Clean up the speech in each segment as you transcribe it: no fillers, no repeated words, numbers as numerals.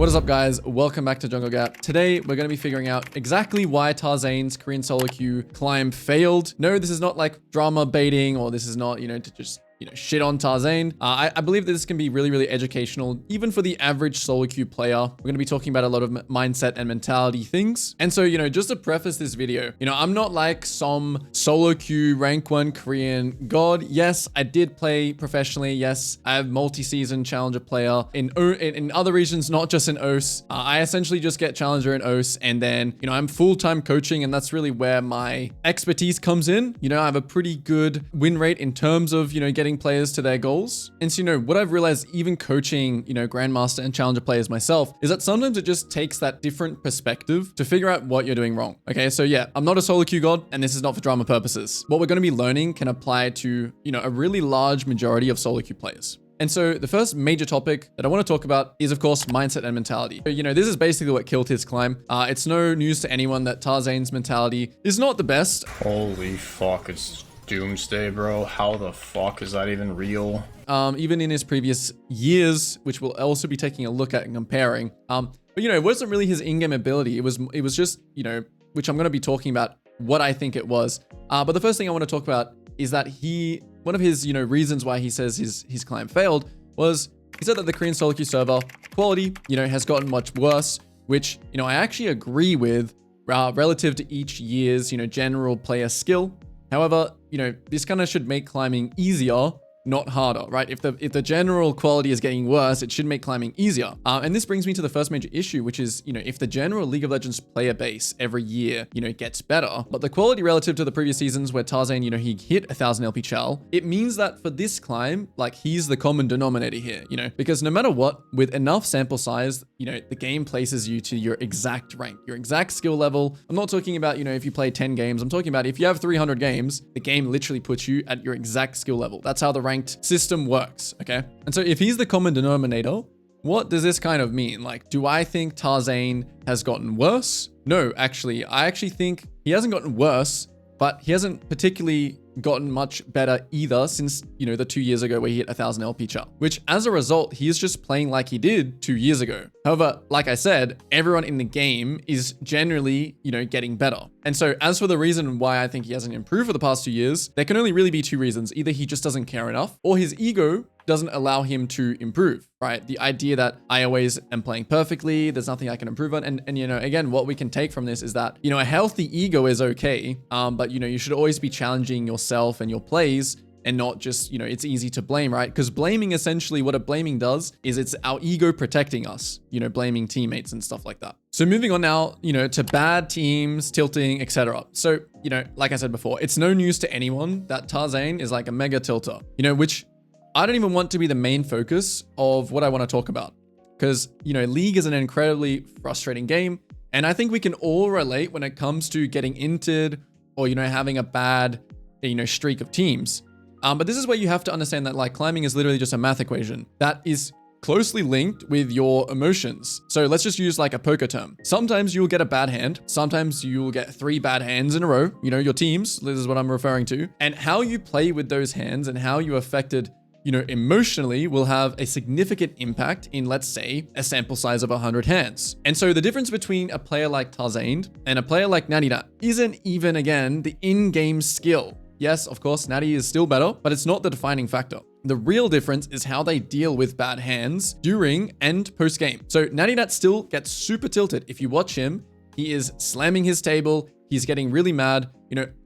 What is up, guys? Welcome back to Jungle Gap. Today, we're going to be figuring out exactly why Tarzaned's Korean solo queue climb failed. No, this is not like drama baiting, or this is not, to just shit on Tarzaned. I believe that this can be really educational, even for the average solo queue player. We're going to be talking about a lot of mindset and mentality things. And so, just to preface this video, I'm not like some solo queue rank 1 Korean god. Yes, I did play professionally. Yes, I have multi-season challenger player in other regions, not just in OS. I essentially just get challenger in OS, and then, I'm full-time coaching, and that's really where my expertise comes in. I have a pretty good win rate in terms of, getting players to their goals. And so, what I've realized, even coaching, grandmaster and challenger players myself, is that sometimes it just takes that different perspective to figure out what you're doing wrong. Okay, so yeah, I'm not a solo queue god, and this is not for drama purposes. What we're going to be learning can apply to, a really large majority of solo queue players. And so the first major topic that I want to talk about is, of course, mindset and mentality. So, this is basically what killed his climb. It's no news to anyone that Tarzaned's mentality is not the best. Holy fuck, it's Doomsday, bro. How the fuck is that even real? Even in his previous years, which we'll also be taking a look at and comparing. But it wasn't really his in-game ability. It was just, which I'm going to be talking about what I think it was. But the first thing I want to talk about is that one of his, reasons why he says his climb failed was he said that the Korean solo queue server quality, has gotten much worse, which, I actually agree with relative to each year's, general player skill. However, this kind of should make climbing easier, not harder, right? If the general quality is getting worse, it should make climbing easier. And this brings me to the first major issue, which is, if the general League of Legends player base every year, gets better, but the quality relative to the previous seasons where Tarzaned, he hit 1000 LP chal, it means that for this climb, like, he's the common denominator here, because no matter what, with enough sample size, the game places you to your exact rank, your exact skill level. I'm not talking about, if you play 10 games, I'm talking about if you have 300 games, the game literally puts you at your exact skill level. That's how the ranked system works, okay? And so if he's the common denominator, what does this kind of mean? Like, do I think Tarzaned has gotten worse? No, actually, I actually think he hasn't gotten worse, but he hasn't particularly gotten much better either since, the 2 years ago where he hit 1000 LP chal, which as a result, he is just playing like he did 2 years ago. However, like I said, everyone in the game is generally, getting better. And so as for the reason why I think he hasn't improved for the past 2 years, there can only really be two reasons. Either he just doesn't care enough, or his ego doesn't allow him to improve, right? The idea that I always am playing perfectly, there's nothing I can improve on. And again, what we can take from this is that, a healthy ego is okay. But you should always be challenging yourself and your plays, and not just, it's easy to blame, right? Because blaming, essentially what blaming does is it's our ego protecting us, blaming teammates and stuff like that. So moving on now, to bad teams, tilting, etc. So, like I said before, it's no news to anyone that Tarzaned is like a mega tilter, which I don't even want to be the main focus of what I want to talk about. Because, League is an incredibly frustrating game. And I think we can all relate when it comes to getting inted or, having a bad, streak of teams. But this is where you have to understand that, like, climbing is literally just a math equation that is closely linked with your emotions. So let's just use like a poker term. Sometimes you'll get a bad hand. Sometimes you'll get 3 bad hands in a row, your teams, this is what I'm referring to. And how you play with those hands and how you affected, emotionally will have a significant impact in, let's say, a sample size of 100 hands. And so the difference between a player like Tarzaned and a player like Nadina isn't even, again, the in-game skill. Yes, of course, Natty is still better, but it's not the defining factor. The real difference is how they deal with bad hands during and post-game. So Natty Nat still gets super tilted. If you watch him, he is slamming his table. He's getting really mad.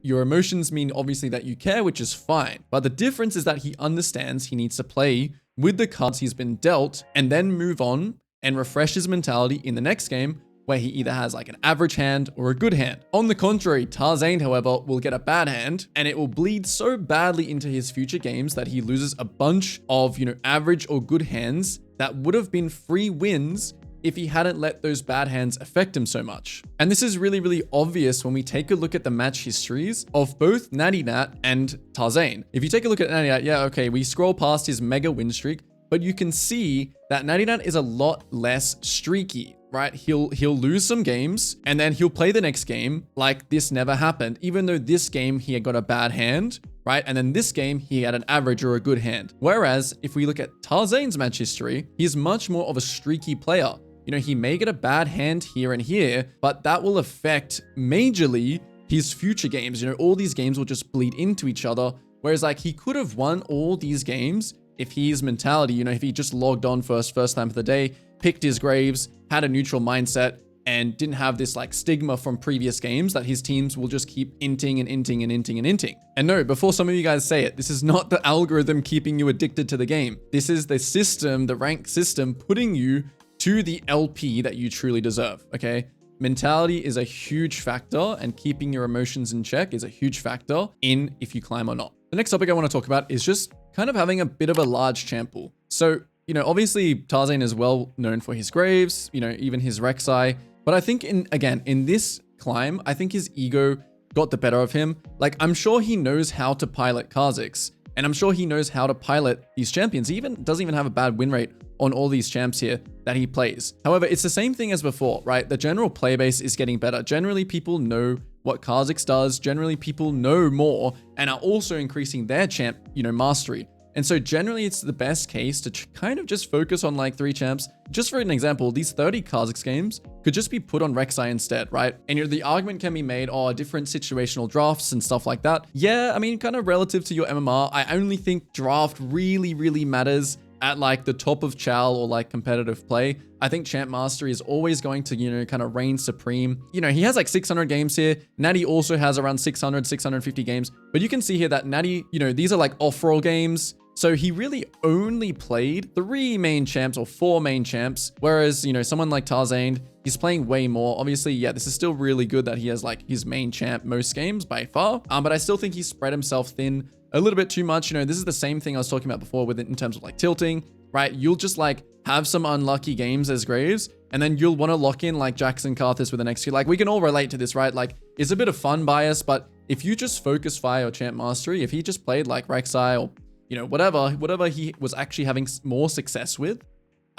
Your emotions mean obviously that you care, which is fine. But the difference is that he understands he needs to play with the cards he's been dealt and then move on and refresh his mentality in the next game, where he either has like an average hand or a good hand. On the contrary, Tarzaned, however, will get a bad hand, and it will bleed so badly into his future games that he loses a bunch of, average or good hands that would have been free wins if he hadn't let those bad hands affect him so much. And this is really obvious when we take a look at the match histories of both Natty Nat and Tarzaned. If you take a look at Natty Nat, yeah, okay, we scroll past his mega win streak, but you can see that Natty Nat is a lot less streaky, right? He'll lose some games and then he'll play the next game like this never happened, even though this game he had got a bad hand, right? And then this game he had an average or a good hand. Whereas if we look at Tarzaned's match history, he's much more of a streaky player. you know, he may get a bad hand here and here, but that will affect majorly his future games. You know, all these games will just bleed into each other. Whereas like he could have won all these games if his mentality, you know, if he just logged on first time of the day, picked his Graves, had a neutral mindset, and didn't have this like stigma from previous games that his teams will just keep inting and inting and inting and inting. And no, before some of you guys say it, this is not the algorithm keeping you addicted to the game. This is the system, the rank system, putting you to the LP that you truly deserve, okay? Mentality is a huge factor, and keeping your emotions in check is a huge factor in if you climb or not. The next topic I want to talk about is just kind of having a bit of a large champ pool. So, you know, obviously Tarzaned is well known for his Graves, you know, even his Rek'Sai. But I think in this climb, I think his ego got the better of him. Like, I'm sure he knows how to pilot Kha'Zix, and I'm sure he knows how to pilot these champions. He doesn't even have a bad win rate on all these champs here that he plays. However, it's the same thing as before, right? The general play base is getting better. Generally, people know what Kha'Zix does. Generally, people know more and are also increasing their champ, you know, mastery. And so generally it's the best case to kind of just focus on like 3 champs. Just for an example, these 30 Kha'Zix games could just be put on Rek'Sai instead, right? And you know, the argument can be made, oh, different situational drafts and stuff like that. Yeah, I mean, kind of relative to your MMR, I only think draft really matters at like the top of Chow or like competitive play. I think champ mastery is always going to, you know, kind of reign supreme. You know, he has like 600 games here. Natty also has around 650 games. But you can see here that Natty, you know, these are like off-roll games. So he really only played 3 main champs or 4 main champs. Whereas, you know, someone like Tarzaned, he's playing way more. Obviously, yeah, this is still really good that he has like his main champ most games by far. But I still think he spread himself thin a little bit too much. You know, this is the same thing I was talking about before with it in terms of like tilting, right? You'll just like have some unlucky games as Graves, and then you'll want to lock in like Jackson Karthus with the next 2. Like, we can all relate to this, right? Like, it's a bit of fun bias, but if you just focus fire or champ mastery, if he just played like Rek'Sai or, you know, whatever he was actually having more success with,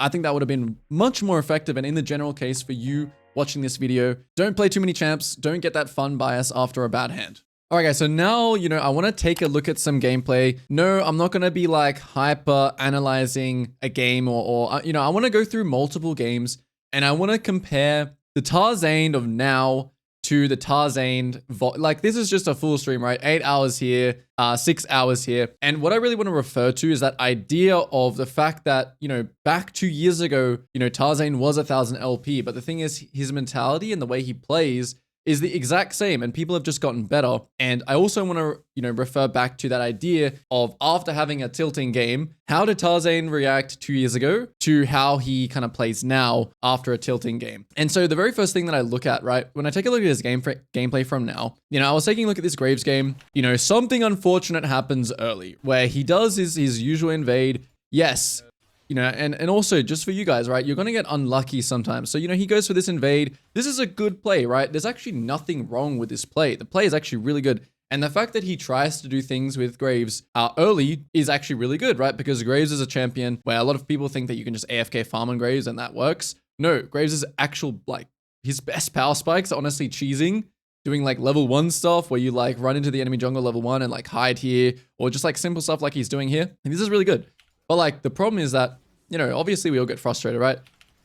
I think that would have been much more effective. And in the general case for you watching this video, don't play too many champs. Don't get that fun bias after a bad hand. All right, guys, so now, you know, I want to take a look at some gameplay. No, I'm not going to be like hyper analyzing a game or you know, I want to go through multiple games and I want to compare the Tarzaned of now to the Tarzaned, like this is just a full stream, right? 8 hours here, 6 hours here. And what I really want to refer to is that idea of the fact that, you know, back 2 years ago, you know, Tarzaned was 1000 LP, but the thing is his mentality and the way he plays is the exact same, and people have just gotten better. And I also want to, you know, refer back to that idea of after having a tilting game, how did Tarzaned react 2 years ago to how he kind of plays now after a tilting game? And so the very first thing that I look at, right, when I take a look at his gameplay from now, you know, I was taking a look at this Graves game, you know, something unfortunate happens early where he does his usual invade. Yes. You know, and also just for you guys, right, you're going to get unlucky sometimes. So, you know, he goes for this invade. This is a good play, right? There's actually nothing wrong with this play. The play is actually really good. And the fact that he tries to do things with Graves early is actually really good, right? Because Graves is a champion where a lot of people think that you can just AFK farm on Graves and that works. No, Graves is actual, like, his best power spikes are honestly cheesing, doing like level 1 stuff where you like run into the enemy jungle level 1 and like hide here, or just like simple stuff like he's doing here. And this is really good. But like the problem is that, you know, obviously we all get frustrated, right?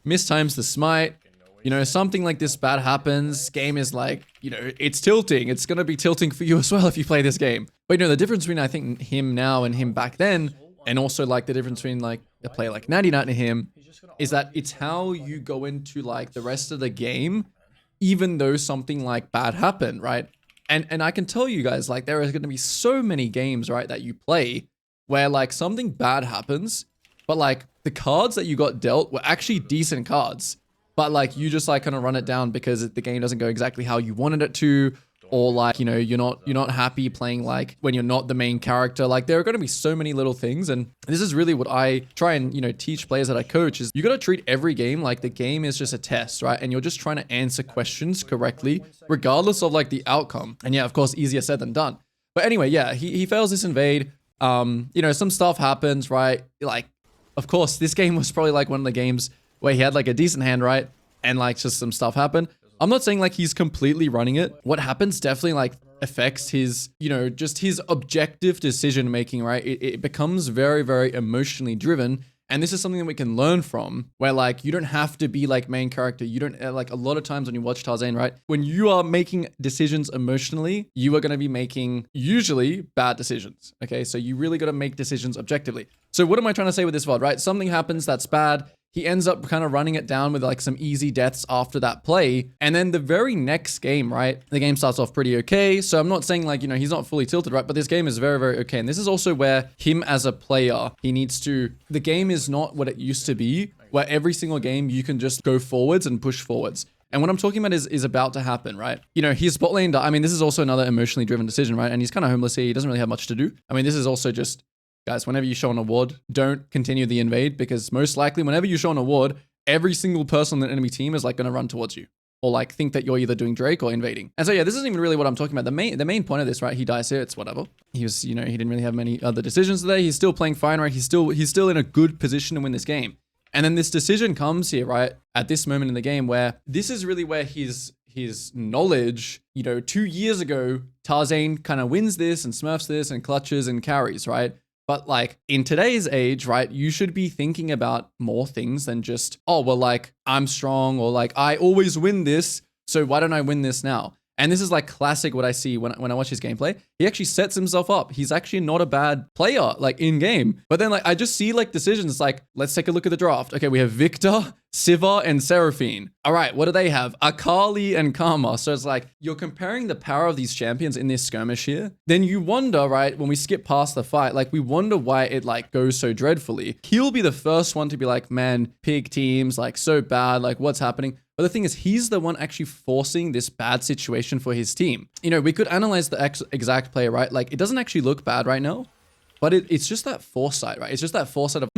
Mistimes the smite, you know, something like this bad happens. Game is like, you know, it's tilting. It's going to be tilting for you as well if you play this game. But, you know, the difference between I think him now and him back then, and also like the difference between like a player like Natty Nat and him, is that it's how you go into like the rest of the game, even though something like bad happened, right? And I can tell you guys, like, there are going to be so many games, right, that you play where like something bad happens, but like the cards that you got dealt were actually decent cards, but like you just like kind of run it down because the game doesn't go exactly how you wanted it to, or like, you know, you're not happy playing like when you're not the main character. Like there are going to be so many little things, and this is really what I try and, you know, teach players that I coach is you got to treat every game like the game is just a test, right? And you're just trying to answer questions correctly regardless of like the outcome. And yeah, of course, easier said than done. But anyway, yeah, he fails this invade. You know, some stuff happens, right? Like, of course, this game was probably like one of the games where he had like a decent hand, right? And like just some stuff happened. I'm not saying like he's completely running it. What happens definitely like affects his, you know, just his objective decision making, right? It becomes very, very emotionally driven. And this is something that we can learn from, where like you don't have to be like main character. You don't like a lot of times when you watch Tarzaned, right? When you are making decisions emotionally, you are going to be making usually bad decisions. Okay, so you really got to make decisions objectively. So what am I trying to say with this VOD, right? Something happens that's bad. He ends up kind of running it down with like some easy deaths after that play. And then the very next game, right? The game starts off pretty okay. So I'm not saying like, you know, he's not fully tilted, right? But this game is very, very okay. And this is also where him as a player, he needs to, the game is not what it used to be, where every single game you can just go forwards and push forwards. And what I'm talking about is about to happen, right? You know, his bot lane, I mean, this is also another emotionally driven decision, right? And he's kind of homeless here. He doesn't really have much to do. I mean, this is also just, guys, whenever you show an award, don't continue the invade, because most likely whenever you show an award, every single person on the enemy team is like going to run towards you or like think that you're either doing Drake or invading. And so yeah, this isn't even really what I'm talking about. The main point of this, right? He dies here. It's whatever. He was, you know, he didn't really have many other decisions today. He's still playing fine, right? He's still in a good position to win this game. And then this decision comes here, right? At this moment in the game where this is really where his knowledge, you know, 2 years ago, Tarzaned kind of wins this and smurfs this and clutches and carries, right? But like in today's age, right, you should be thinking about more things than just, oh, well, like I'm strong or like I always win this. So why don't I win this now? And this is like classic what I see when I watch his gameplay. He actually sets himself up. He's actually not a bad player like in game. But then like I just see like decisions like, let's take a look at the draft. Okay, we have Victor, Siva, and Seraphine. All right, what do they have? Akali and Karma. So it's like you're comparing the power of these champions in this skirmish here. Then you wonder, right, when we skip past the fight, like we wonder why it like goes so dreadfully. He'll be the first one to be like, man, pig teams, like so bad, like what's happening? But the thing is, he's the one actually forcing this bad situation for his team. You know, we could analyze the exact play, right? Like, it doesn't actually look bad right now, but it's just that foresight, right? It's just that foresight of,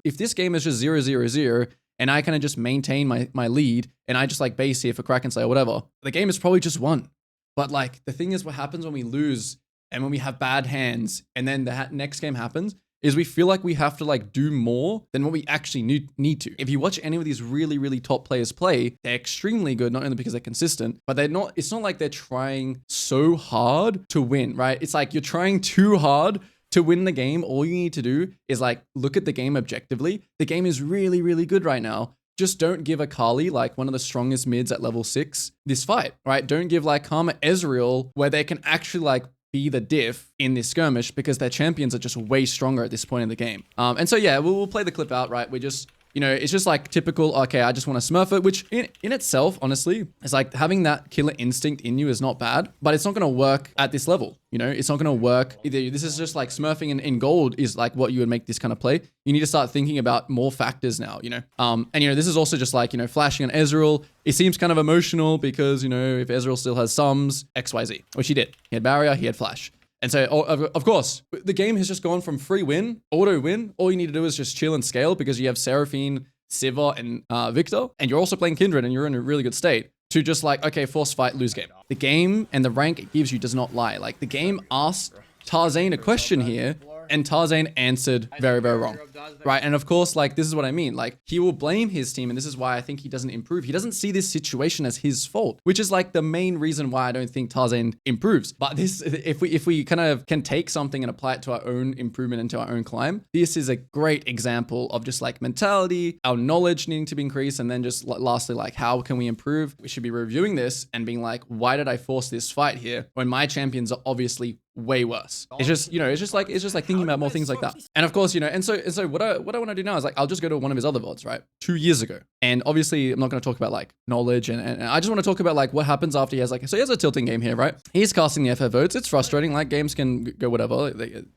if this game is just 0-0-0, and I kind of just maintain my lead, and I just like base here for Kraken Slayer or whatever, the game is probably just won. But like, the thing is, what happens when we lose, and when we have bad hands, and then the next game happens, is we feel like we have to like do more than what we actually need to. If you watch any of these really, really top players play, they're extremely good, not only because they're consistent, but it's not like they're trying so hard to win, right? It's like you're trying too hard to win the game. All you need to do is like, look at the game objectively. The game is really, really good right now. Just don't give Akali, like one of the strongest mids at level 6, this fight, right? Don't give like Karma Ezreal, where they can actually like be the diff in this skirmish, because their champions are just way stronger at this point in the game. And so yeah, we'll play the clip out, right? We just, you know, it's just like typical, okay, I just want to smurf it, which in itself, honestly, it's like having that killer instinct in you is not bad, but it's not going to work at this level. You know, it's not going to work. Either this is just like smurfing in gold is like what you would make this kind of play. You need to start thinking about more factors now, you know. And, you know, this is also just like, you know, flashing on Ezreal. It seems kind of emotional because, you know, if Ezreal still has sums, XYZ, which he did. He had barrier, he had flash. And so, of course, the game has just gone from free win, auto win. All you need to do is just chill and scale because you have Seraphine, Siva, and Victor. And you're also playing Kindred and you're in a really good state. To just like, okay, force fight, lose game. The game and the rank it gives you does not lie. Like the game asked Tarzaned a question here, and Tarzaned answered very, very wrong, right? And of course, like, this is what I mean. Like, he will blame his team, and this is why I think he doesn't improve. He doesn't see this situation as his fault, which is like the main reason why I don't think Tarzaned improves. But this, if we kind of can take something and apply it to our own improvement and to our own climb, this is a great example of just like mentality, our knowledge needing to be increased, and then just lastly, like, how can we improve? We should be reviewing this and being like, why did I force this fight here when my champions are obviously way worse? It's just, you know, it's just like thinking about more things like that. And of course, you know, and so what I want to do now is like, I'll just go to one of his other VODs, right? 2 years ago. And obviously I'm not going to talk about like knowledge and I just want to talk about like what happens after he has like, so he has a tilting game here, right? He's casting the FF votes. It's frustrating. Like games can go whatever,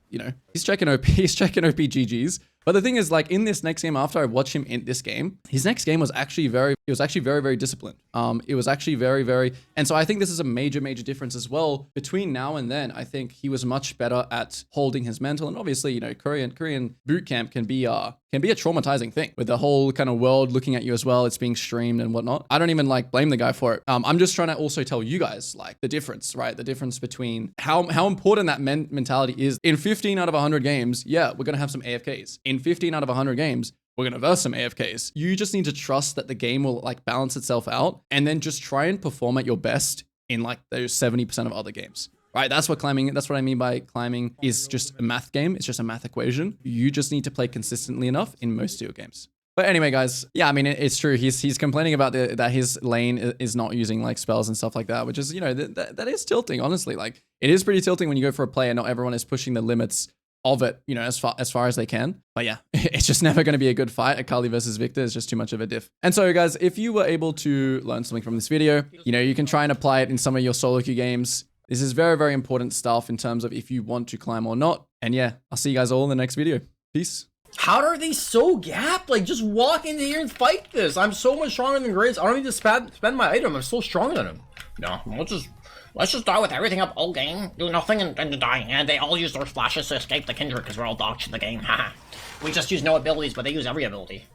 you know, he's checking OP GGs. But the thing is, like, in this next game, after I watch him in this game, his next game was actually very, very disciplined. It was actually very, and so I think this is a major difference as well. Between now and then, I think he was much better at holding his mental. And obviously, you know, Korean boot camp can be a traumatizing thing with the whole kind of world looking at you as well. It's being streamed and whatnot. I don't even like blame the guy for it. I'm just trying to also tell you guys like the difference, right? The difference between how important that mentality is. In 15 out of 100 games, yeah, we're going to have some AFKs. In 15 out of 100 games, we're going to verse some AFKs. You just need to trust that the game will like balance itself out and then just try and perform at your best in like those 70% of other games. right? That's what I mean by climbing is just a math game. It's just a math equation. You just need to play consistently enough in most of your games. But anyway, guys, yeah, I mean, it's true. He's complaining about that his lane is not using like spells and stuff like that, which is, you know, that is tilting, honestly. Like, it is pretty tilting when you go for a play and not everyone is pushing the limits of it, you know, as far as they can. But yeah, it's just never going to be a good fight. Akali versus Victor is just too much of a diff. And so, guys, if you were able to learn something from this video, you know, you can try and apply it in some of your solo queue games. This is very, very important stuff in terms of if you want to climb or not. And yeah, I'll see you guys all in the next video. Peace. How are they so gapped? Like, just walk into here and fight this. I'm so much stronger than Graves. I don't need to spend my item. I'm so stronger than him. No, let's just die with everything up all game, do nothing and die. And they all use their splashes to escape the Kindred because we're all dodged in the game. Haha. We just use no abilities, but they use every ability.